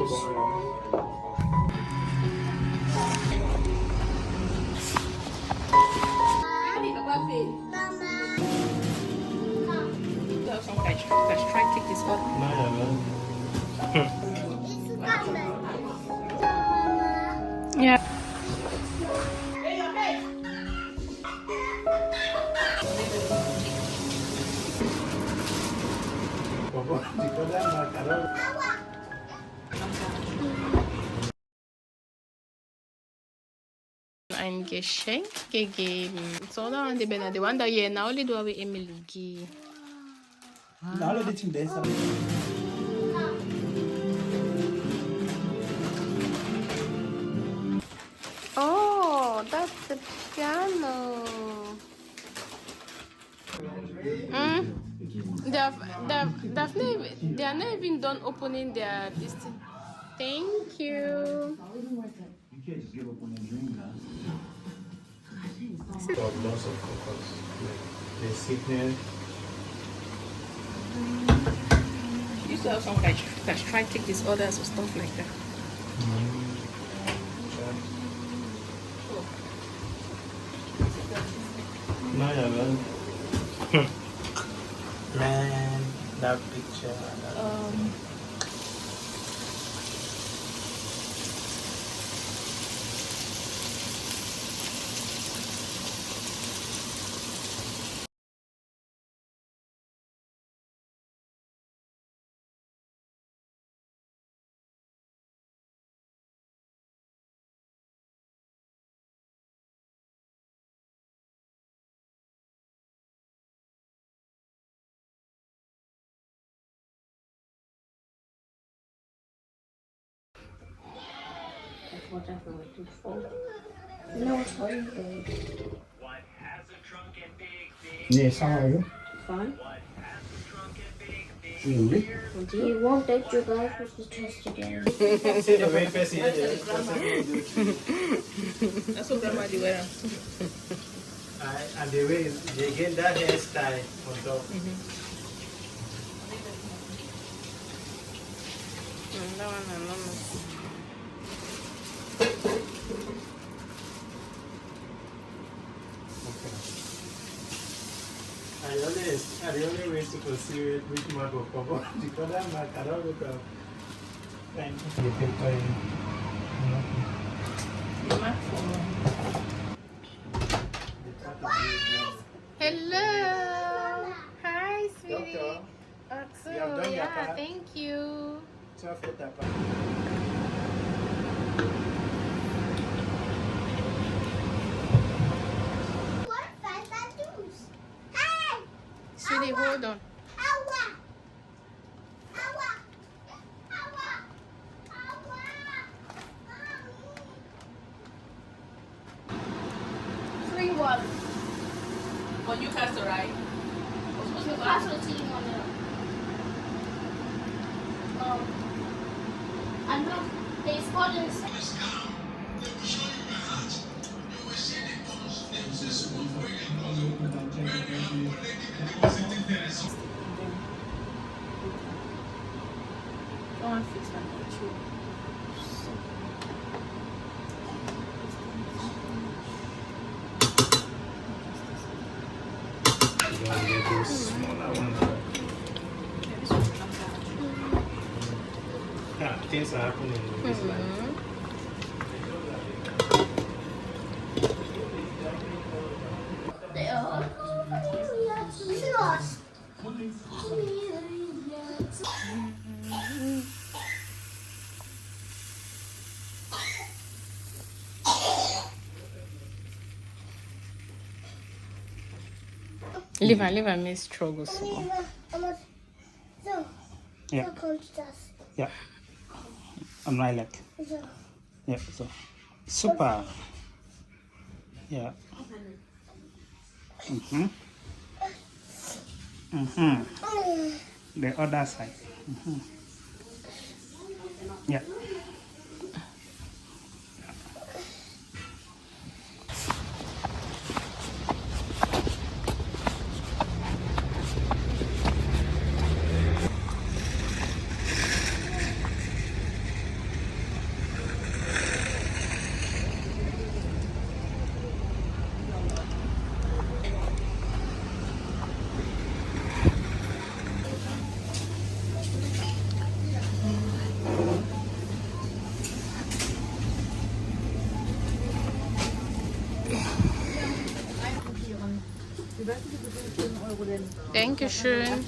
Let's try to take this off. Yeah. Ein Geschenk gegeben. So, da an die Bänder. Die waren da hier. Now, die do with Emily. Now let it dance. Oh, that's the piano. They are not even done opening their this thing. Thank you. You can't just give up on your dream now. Lots of focus. The sickness. You used to have some like try to take these orders or stuff like that. No, yeah, well. Man, that picture. Whatever we do for. No, it's fine. Yes, how are you? Fine. You won't let you guys with the test again. see the way person That's what grandma do. and the way they get that hairstyle on top. That one enormous. I only way to consider which mark will cover. The other mark I don't look up. Thank you. The paper. Hello. Hi, sweetie. Doctor, Axel, you have done your yeah, part. thank you. 12 foot apart. Sweetie, hold on. Free water. On Newcastle, right? The castle team on it. I know they spotted. Go and fix my picture. Yeah, things are happening in this life. Leave her, may struggle so. Yeah. Yeah. On my leg. Yeah, so. Super. Yeah. The other side. Yeah. Dankeschön.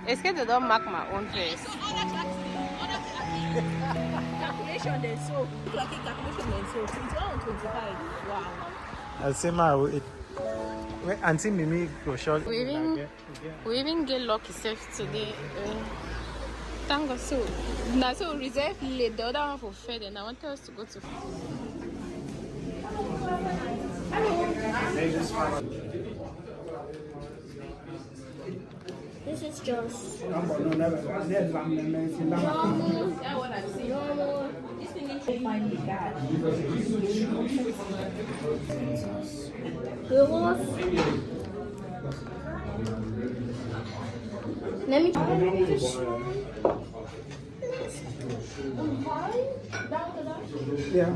Est-ce que they don't mark my own dress? Calculation then so. Calculation then so. It's all 25. Wow. I'll say my Auntie Mimi go short. We even get lucky safe today. Thank God. So now so reserve late the other one for Fed and I want us to go to This is just normal. This thing needs to find the guy. Let me Yeah.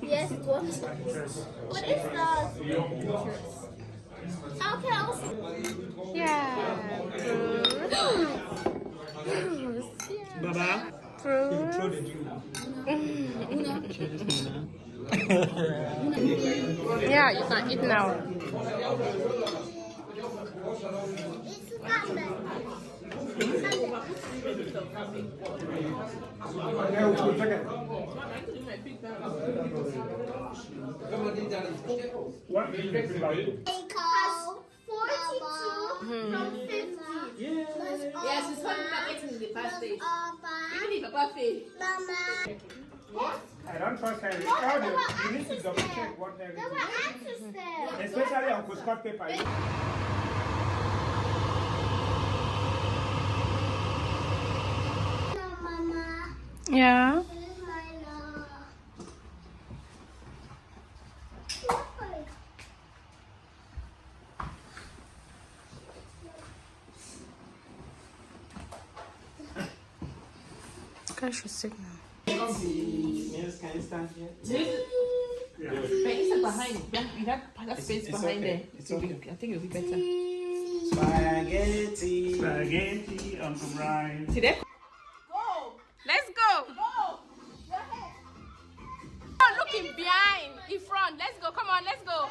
Yes, it was. What is that? How can yeah. Baba. Yeah, you can eat now. What? 42 from 50. Yes, it's coming back in the past stage. Even if Papa failed. I don't trust her. You need to double check what everything. There were answers there. Especially Uncle Scott paper. Mama, Yeah. this is my love. Cash your signal. Yes, can you stand here? Space behind. You have space behind there. It's okay. I think it'll be better. Spaghetti on the right. See there? Let's go. Oh, looking behind, in front. Let's go. Come on, let's go.